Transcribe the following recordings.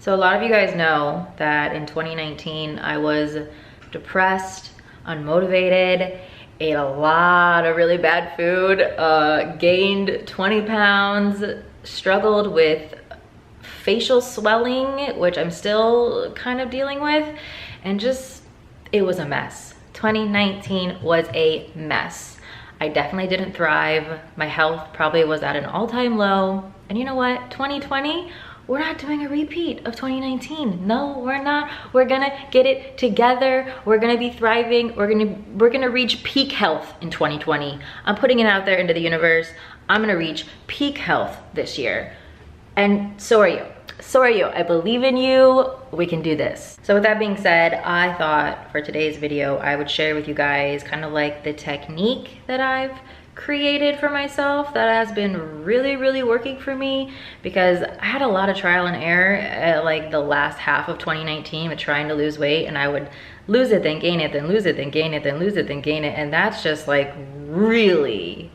So a lot of you guys know that in 2019, I was depressed, unmotivated, ate a lot of really bad food, gained 20 pounds, struggled with facial swelling, which I'm still kind of dealing with, and just, it was a mess. 2019 was a mess. I definitely didn't thrive. My health probably was at an all-time low. And you know what? 2020, we're not doing a repeat of 2019. No, we're not. We're gonna get it together. We're gonna be thriving. We're gonna reach peak health in 2020. I'm putting it out there into the universe. I'm gonna reach peak health this year. And so are you. So are you. I believe in you. We can do this. So with that being said, I thought for today's video, I would share with you guys kind of like the technique that I've created for myself that has been really working for me, because I had a lot of trial and error at like the last half of 2019 with trying to lose weight, and I would lose it, then gain it, then lose it, then gain it, then lose it, then gain it. And that's just like really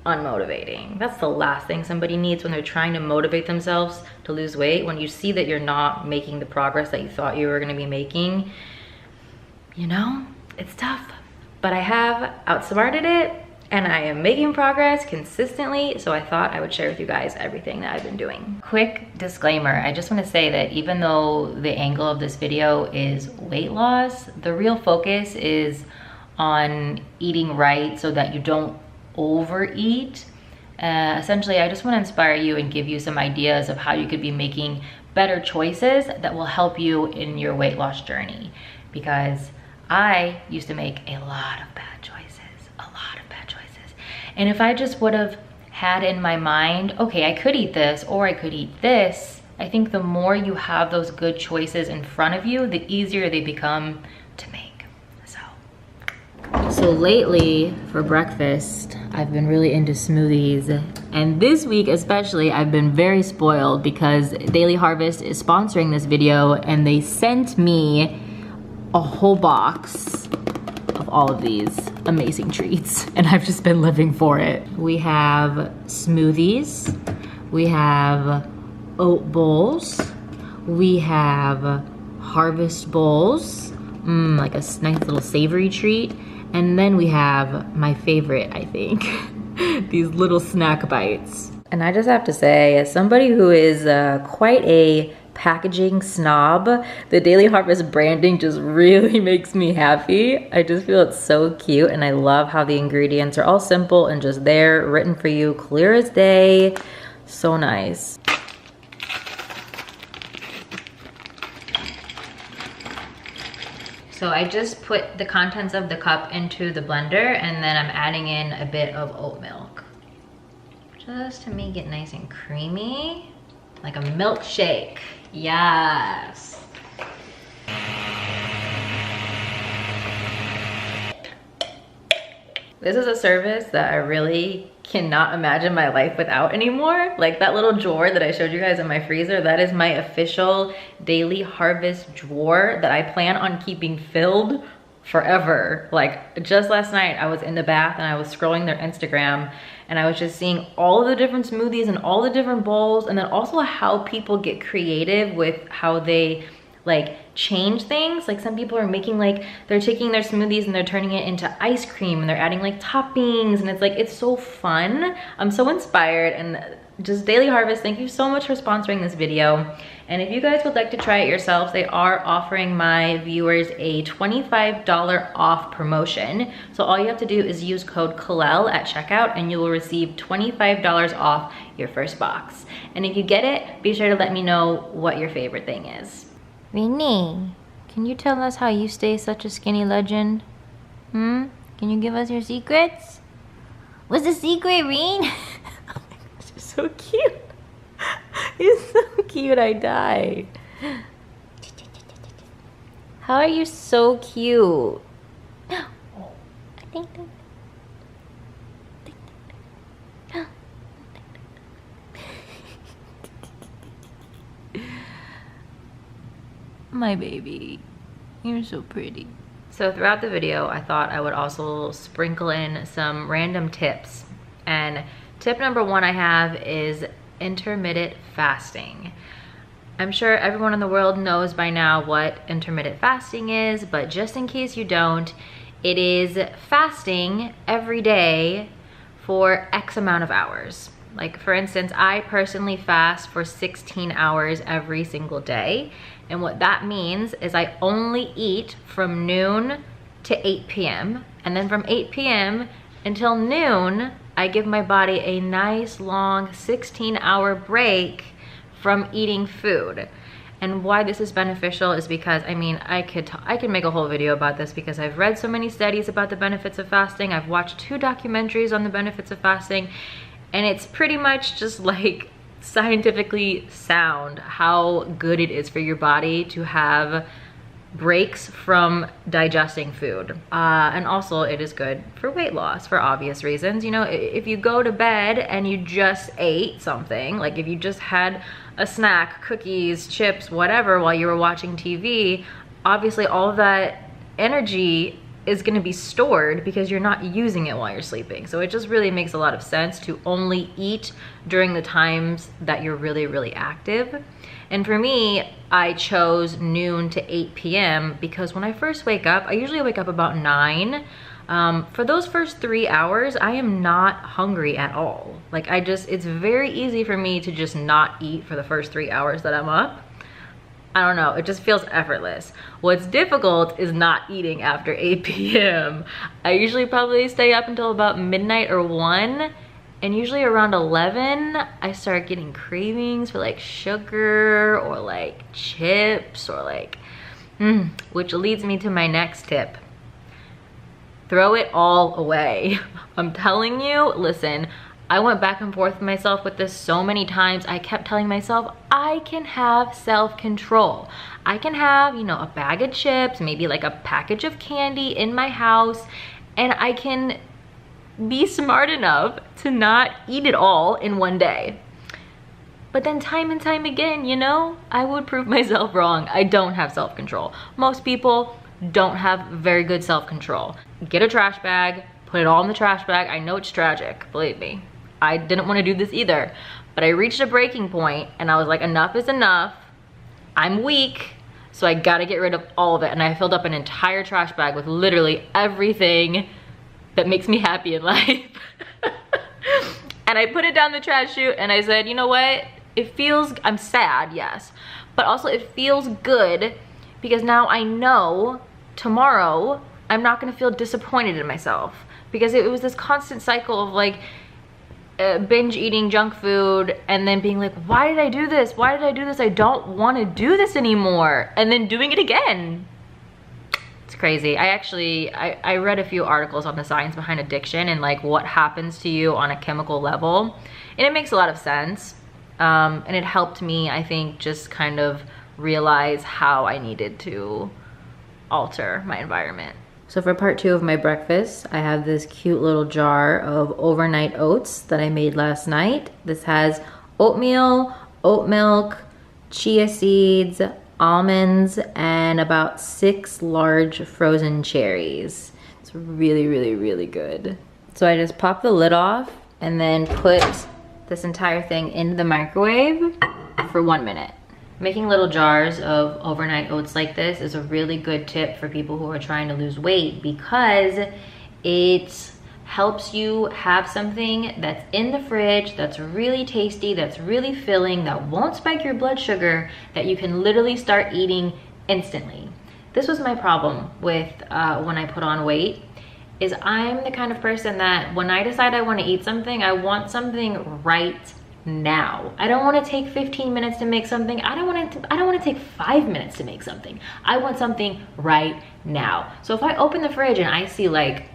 unmotivating. That's the last thing somebody needs when they're trying to motivate themselves to lose weight. When you see that you're not making the progress that you thought you were going to be making, you know, it's tough. But I have outsmarted it and I am making progress consistently. So I thought I would share with you guys everything that I've been doing. Quick disclaimer. I just want to say that even though the angle of this video is weight loss, the real focus is on eating right so that you don't overeat. Essentially, I just want to inspire you and give you some ideas of how you could be making better choices that will help you in your weight loss journey. Because I used to make a lot of bad choices, and if I just would have had in my mind, okay, I could eat this or I could eat this, I think the more you have those good choices in front of you, the easier they become to make. So lately for breakfast, I've been really into smoothies, and this week especially I've been very spoiled because Daily Harvest is sponsoring this video, and they sent me a whole box of all of these amazing treats, and I've just been living for it. We have smoothies, we have oat bowls, we have harvest bowls, like a nice little savory treat. And then we have my favorite, I think, these little snack bites. And I just have to say, as somebody who is quite a packaging snob, the Daily Harvest branding just really makes me happy. I just feel it's so cute, and I love how the ingredients are all simple and just there, written for you, clear as day. So nice. So I just put the contents of the cup into the blender, and then I'm adding in a bit of oat milk, just to make it nice and creamy, like a milkshake. Yes. This is a service that I really cannot imagine my life without anymore. Like that little drawer that I showed you guys in my freezer, that is my official Daily Harvest drawer that I plan on keeping filled forever. Like just last night I was in the bath and I was scrolling their Instagram, and I was just seeing all of the different smoothies and all the different bowls, and then also how people get creative with how they like change things. Like some people are making, like they're taking their smoothies and they're turning it into ice cream, and they're adding like toppings, and it's like, it's so fun. I'm so inspired. And just Daily Harvest, thank you so much for sponsoring this video. And if you guys would like to try it yourselves, they are offering my viewers a $25 off promotion. So all you have to do is use code Kalel at checkout, and you will receive $25 off your first box. And if you get it, be sure to let me know what your favorite thing is. Rini, can you tell us how you stay such a skinny legend? Can you give us your secrets? What's the secret, Rin? Oh my gosh, you're so cute. You're so cute, I die. How are you so cute? My baby, you're so pretty. So throughout the video, I thought I would also sprinkle in some random tips. And tip number one I have is intermittent fasting. I'm sure everyone in the world knows by now what intermittent fasting is, but just in case you don't, it is fasting every day for X amount of hours. Like for instance, I personally fast for 16 hours every single day. And what that means is I only eat from noon to 8 p.m. And then from 8 p.m. until noon, I give my body a nice long 16-hour break from eating food. And why this is beneficial is because, I mean, I could make a whole video about this because I've read so many studies about the benefits of fasting. I've watched 2 documentaries on the benefits of fasting, and it's pretty much just like scientifically sound how good it is for your body to have breaks from digesting food. And also it is good for weight loss for obvious reasons. You know, if you go to bed and you just ate something, like if you just had a snack, cookies, chips, whatever, while you were watching TV, obviously all of that energy is going to be stored because you're not using it while you're sleeping. So it just really makes a lot of sense to only eat during the times that you're really, really active. And for me, I chose noon to 8 p.m. because when I first wake up, I usually wake up about 9. For those first 3 hours, I am not hungry at all. Like it's very easy for me to just not eat for the first 3 hours that I'm up. I don't know, it just feels effortless. What's difficult is not eating after 8 p.m. I usually probably stay up until about midnight or 1. And usually around 11, I start getting cravings for like sugar or like chips or like, which leads me to my next tip. Throw it all away. I'm telling you, listen, I went back and forth with myself with this so many times. I kept telling myself, I can have self-control. I can have, you know, a bag of chips, maybe like a package of candy in my house, and I can be smart enough to not eat it all in one day. But then time and time again, you know, I would prove myself wrong. I don't have self-control. Most people don't have very good self-control. Get a trash bag, put it all in the trash bag. I know it's tragic, believe me. I didn't want to do this either, but I reached a breaking point and I was like, enough is enough. I'm weak, so I gotta get rid of all of it. And I filled up an entire trash bag with literally everything that makes me happy in life. And I put it down the trash chute and I said, you know what? I'm sad, yes, but also it feels good because now I know tomorrow I'm not gonna feel disappointed in myself, because it was this constant cycle of like binge eating junk food and then being like, why did I do this? Why did I do this? I don't wanna do this anymore. And then doing it again. Crazy. I read a few articles on the science behind addiction and like what happens to you on a chemical level, and it makes a lot of sense. And it helped me, I think, just kind of realize how I needed to alter my environment. So for part 2 of my breakfast, I have this cute little jar of overnight oats that I made last night. This has oatmeal, oat milk, chia seeds, almonds, and about 6 large frozen cherries. It's really, really, really good. So I just pop the lid off and then put this entire thing in the microwave for 1 minute. Making little jars of overnight oats like this is a really good tip for people who are trying to lose weight, because it helps you have something that's in the fridge, that's really tasty, that's really filling, that won't spike your blood sugar, that you can literally start eating instantly. This was my problem with when I put on weight, is I'm the kind of person that when I decide I want to eat something, I want something right now. I don't want to take 15 minutes to make something. I don't want to take 5 minutes to make something. I want something right now. So if I open the fridge and I see like,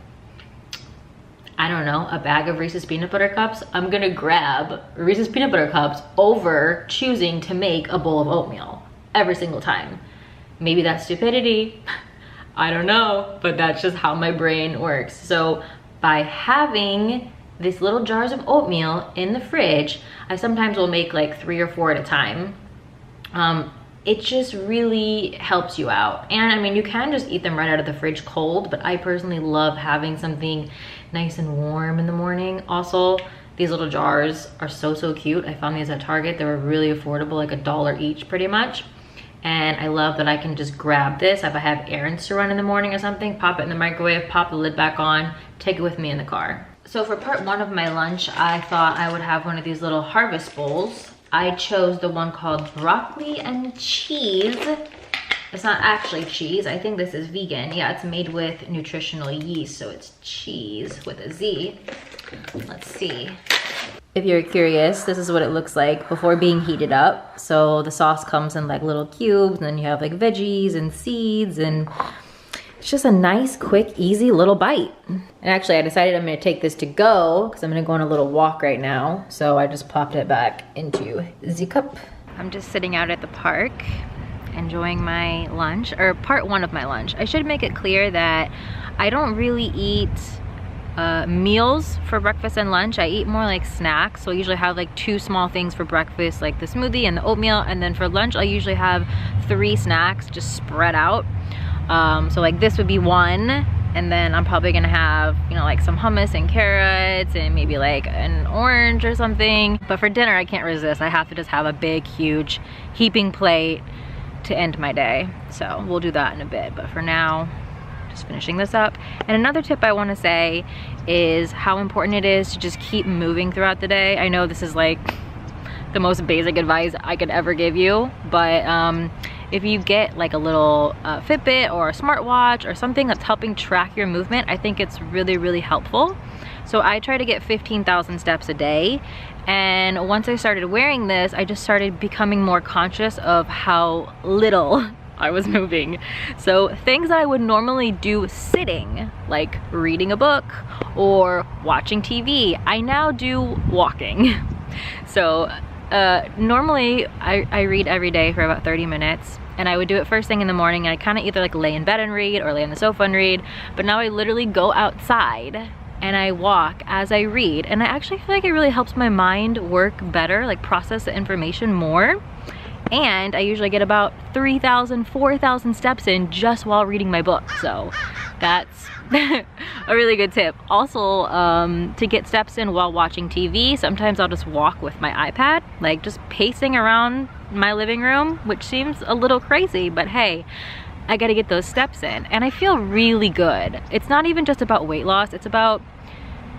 I don't know, a bag of Reese's peanut butter cups, I'm gonna grab Reese's peanut butter cups over choosing to make a bowl of oatmeal every single time. Maybe that's stupidity, I don't know, but that's just how my brain works. So by having these little jars of oatmeal in the fridge, I sometimes will make like 3 or 4 at a time. It just really helps you out. And I mean, you can just eat them right out of the fridge cold, but I personally love having something nice and warm in the morning. Also, These little jars are so cute. I found these at Target. They were really affordable, like $1 each pretty much. And I love that I can just grab this if I have errands to run in the morning or something, pop it in the microwave, pop the lid back on, take it with me in the car. So for part one of my lunch, I thought I would have one of these little harvest bowls. I chose the one called broccoli and cheese. It's not actually cheese. I think this is vegan. Yeah, it's made with nutritional yeast, so it's cheese with a Z. Let's see. If you're curious, this is what it looks like before being heated up. So the sauce comes in like little cubes, and then you have like veggies and seeds, and it's just a nice, quick, easy little bite. And actually I decided I'm gonna take this to go because I'm gonna go on a little walk right now. So I just popped it back into the cup. I'm just sitting out at the park, enjoying my lunch, or part one of my lunch. I should make it clear that I don't really eat meals for breakfast and lunch. I eat more like snacks. So I usually have like 2 small things for breakfast, like the smoothie and the oatmeal, and then for lunch I usually have 3 snacks just spread out. So like this would be 1, and then I'm probably gonna have, you know, like some hummus and carrots and maybe like an orange or something. But for dinner I can't resist. I have to just have a big, huge heaping plate to end my day. So we'll do that in a bit, but for now, just finishing this up. And another tip I want to say is how important it is to just keep moving throughout the day. I know this is like the most basic advice I could ever give you, but if you get like a little Fitbit or a smartwatch or something that's helping track your movement, I think it's really helpful. So I try to get 15,000 steps a day, and once I started wearing this, I just started becoming more conscious of how little I was moving. So things that I would normally do sitting, like reading a book or watching TV, I now do walking. So normally I read every day for about 30 minutes, and I would do it first thing in the morning, and I kind of either like lay in bed and read or lay on the sofa and read, but now I literally go outside and I walk as I read, and I actually feel like it really helps my mind work better, like process the information more. And I usually get about 3,000, 4,000 steps in just while reading my book. So that's a really good tip. Also, to get steps in while watching TV, sometimes I'll just walk with my iPad, like just pacing around my living room, which seems a little crazy, but hey, I gotta get those steps in. And I feel really good. It's not even just about weight loss, it's about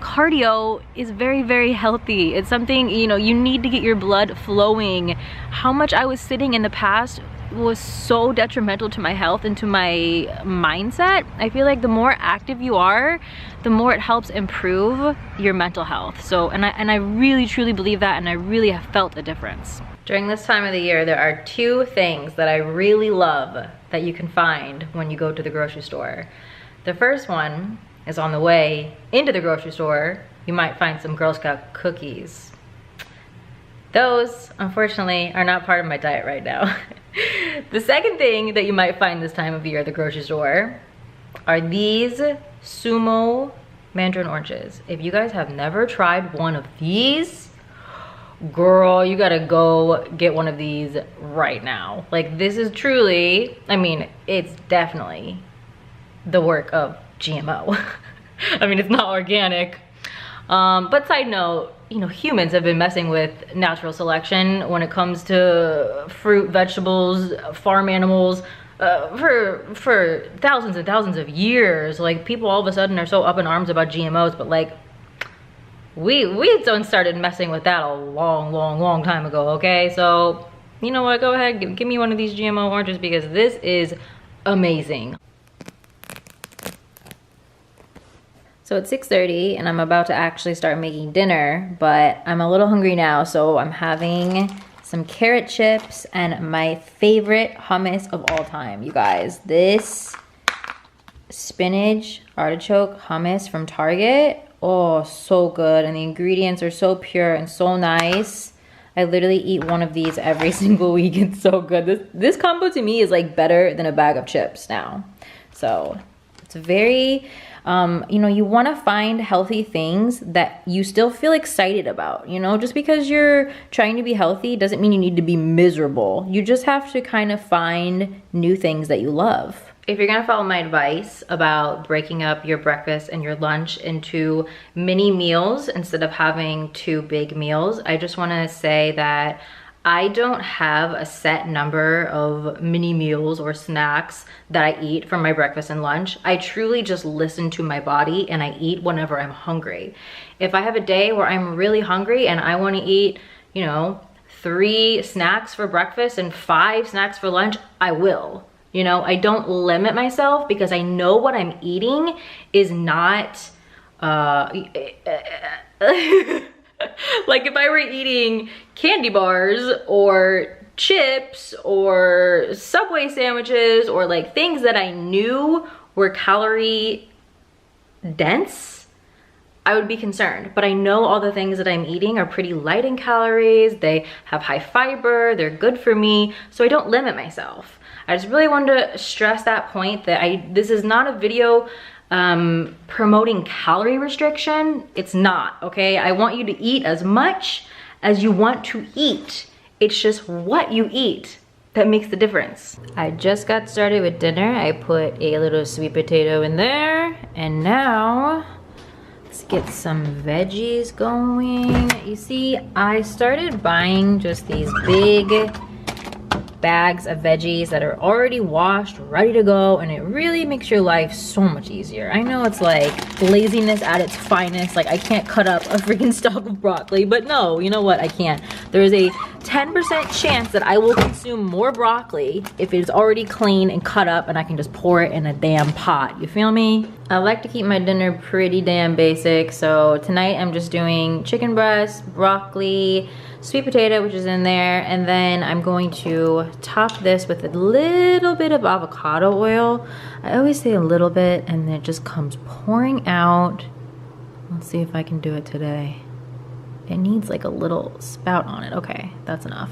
cardio is very healthy. It's something, you know, you need to get your blood flowing. How much I was sitting in the past was so detrimental to my health and to my mindset. I feel like the more active you are, the more it helps improve your mental health. So, and I really truly believe that, and I really have felt a difference. During this time of the year, there are 2 things that I really love that you can find when you go to the grocery store. The first one is on the way into the grocery store, you might find some Girl Scout cookies. Those, unfortunately, are not part of my diet right now. The second thing that you might find this time of year at the grocery store are these Sumo mandarin oranges. If you guys have never tried one of these, girl, you gotta go get one of these right now. Like, this is truly, I mean, it's definitely the work of GMO. I mean, it's not organic. But side note, you know, humans have been messing with natural selection when it comes to fruit, vegetables, farm animals for thousands and thousands of years. Like, people all of a sudden are so up in arms about GMOs, but like, we done started messing with that a long time ago, okay? So, you know what, go ahead, give me one of these GMO oranges, because this is amazing. So it's 6:30 and I'm about to actually start making dinner, but I'm a little hungry now, so I'm having some carrot chips and my favorite hummus of all time, you guys. This spinach artichoke hummus from Target. Oh, so good, and the ingredients are so pure and so nice. I literally eat one of these every single week. It's so good. This combo to me is like better than a bag of chips now. So it's very, you know, you want to find healthy things that you still feel excited about. You know, just because you're trying to be healthy doesn't mean you need to be miserable. You just have to kind of find new things that you love. If you're gonna follow my advice about breaking up your breakfast and your lunch into mini meals instead of having 2 big meals, I just wanna say that I don't have a set number of mini meals or snacks that I eat for my breakfast and lunch. I truly just listen to my body and I eat whenever I'm hungry. If I have a day where I'm really hungry and I wanna eat, you know, 3 snacks for breakfast and 5 snacks for lunch, I will. You know, I don't limit myself because I know what I'm eating is not, like if I were eating candy bars or chips or Subway sandwiches or like things that I knew were calorie dense, I would be concerned. But I know all the things that I'm eating are pretty light in calories, they have high fiber, they're good for me, so I don't limit myself. I just really wanted to stress that point that this is not a video promoting calorie restriction. It's not, okay? I want you to eat as much as you want to eat. It's just what you eat that makes the difference. I just got started with dinner. I put a little sweet potato in there, and now let's get some veggies going. You see, I started buying just these big bags of veggies that are already washed, ready to go, and it really makes your life so much easier. I know it's like laziness at its finest, like I can't cut up a freaking stalk of broccoli, but no, you know what, I can't. There's a 10% chance that I will consume more broccoli if it is already clean and cut up and I can just pour it in a damn pot, you feel me? I like to keep my dinner pretty damn basic, so tonight I'm just doing chicken breast, broccoli, sweet potato, which is in there, and then I'm going to top this with a little bit of avocado oil. I always say a little bit and then it just comes pouring out. Let's see if I can do it today. It needs like a little spout on it. Okay, that's enough.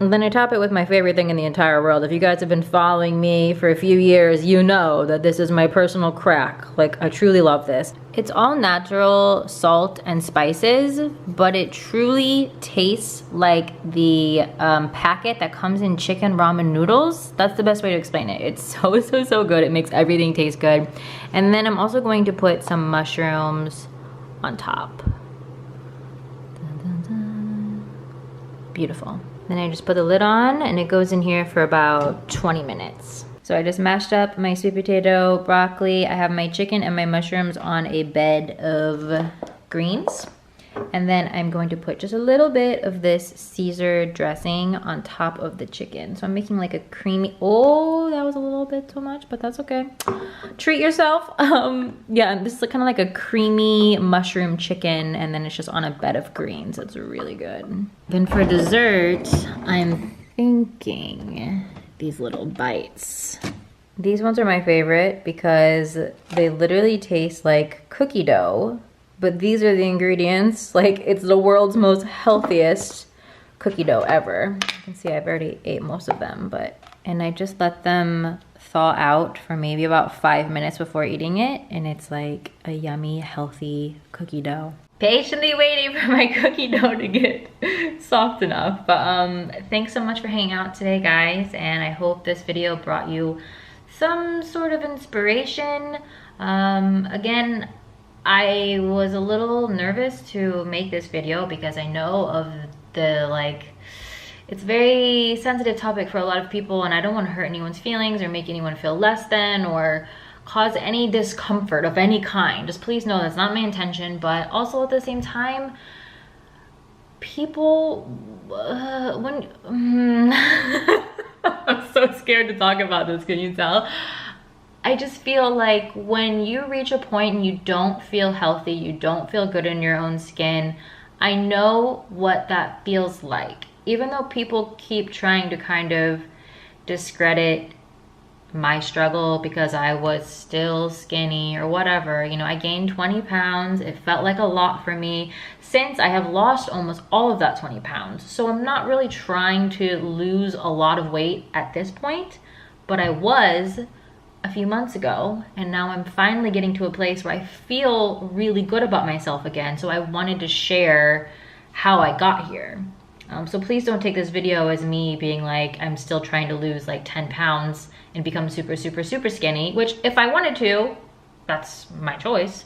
And then I top it with my favorite thing in the entire world. If you guys have been following me for a few years, you know that this is my personal crack. Like, I truly love this. It's all natural salt and spices, but it truly tastes like the packet that comes in chicken ramen noodles. That's the best way to explain it. It's so good. It makes everything taste good. And then I'm also going to put some mushrooms on top. Dun, dun, dun. Beautiful. Then I just put the lid on and it goes in here for about 20 minutes. So I just mashed up my sweet potato, broccoli. I have my chicken and my mushrooms on a bed of greens. And then I'm going to put just a little bit of this Caesar dressing on top of the chicken. So I'm making like a creamy, oh, that was a little bit too much, but that's okay. Treat yourself. Yeah, this is kind of like a creamy mushroom chicken, and then it's just on a bed of greens. It's really good. Then for dessert, I'm thinking these little bites. These ones are my favorite because they literally taste like cookie dough. But these are the ingredients. Like, it's the world's most healthiest cookie dough ever. You can see I've already ate most of them, and I just let them thaw out for maybe about 5 minutes before eating it, and it's like a yummy, healthy cookie dough. Patiently waiting for my cookie dough to get soft enough. But thanks so much for hanging out today, guys, and I hope this video brought you some sort of inspiration. Again, I was a little nervous to make this video because I know of the, like, it's a very sensitive topic for a lot of people, and I don't want to hurt anyone's feelings or make anyone feel less than or cause any discomfort of any kind. Just please know that's not my intention, but also at the same time, people, I'm so scared to talk about this, can you tell? I just feel like when you reach a point and you don't feel healthy, you don't feel good in your own skin, I know what that feels like. Even though people keep trying to kind of discredit my struggle because I was still skinny or whatever, you know, I gained 20 pounds. It felt like a lot for me since I have lost almost all of that 20 pounds. So I'm not really trying to lose a lot of weight at this point, but I was a few months ago, and now I'm finally getting to a place where I feel really good about myself again. So I wanted to share how I got here. So please don't take this video as me being like, I'm still trying to lose like 10 pounds and become super, super, super skinny, which if I wanted to, that's my choice.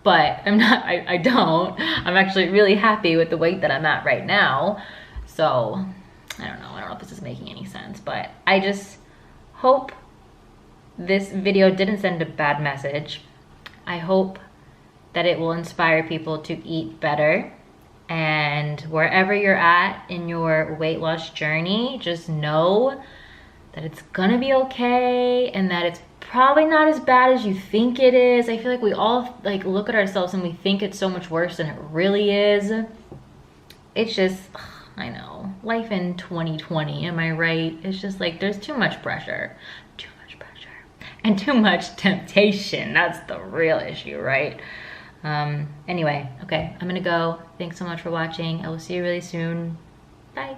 But I'm not, I don't. I'm actually really happy with the weight that I'm at right now. So I don't know if this is making any sense, but I just hope this video didn't send a bad message. I hope that it will inspire people to eat better. And wherever you're at in your weight loss journey, just know that it's gonna be okay and that it's probably not as bad as you think it is. I feel like we all like look at ourselves and we think it's so much worse than it really is. It's just, I know, life in 2020, am I right? It's just like there's too much pressure and too much temptation. That's the real issue, right? Anyway, okay, I'm gonna go. Thanks so much for watching. I will see you really soon. Bye.